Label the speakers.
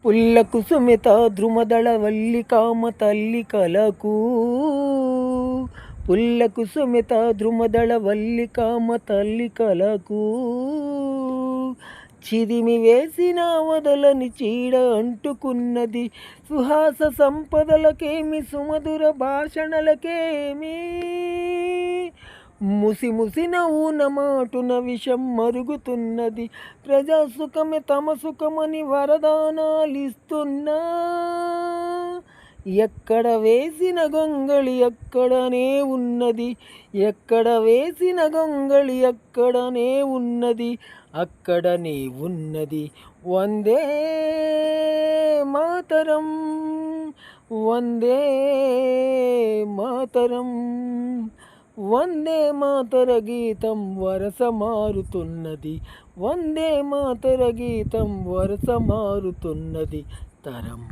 Speaker 1: పుల్ల కుసుమిత ద్రుమదళ వల్లికామ తల్లి కలకు పుల్ల కుసుమిత ద్రుమదళ వల్లికామ తల్లి కలకు చిదిమి వేసిన వదలని చీడ అంటుకున్నది సుహాస సంపదలకేమి సుమధుర భాషణలకేమి ముసి ముసి నవ్వున మాటున విషం మరుగుతున్నది ప్రజాసుఖమే తమ సుఖమని వరదానాలిస్తున్నా ఎక్కడ వేసిన గొంగళి అక్కడనే ఉన్నది ఎక్కడ వేసిన గొంగళి అక్కడనే ఉన్నది అక్కడనే ఉన్నది వందే మాతరం వందే మాతరం వందే మాతర గీతం వరస మారుతున్నది వందే మాతర గీతం వరస మారుతున్నది తరం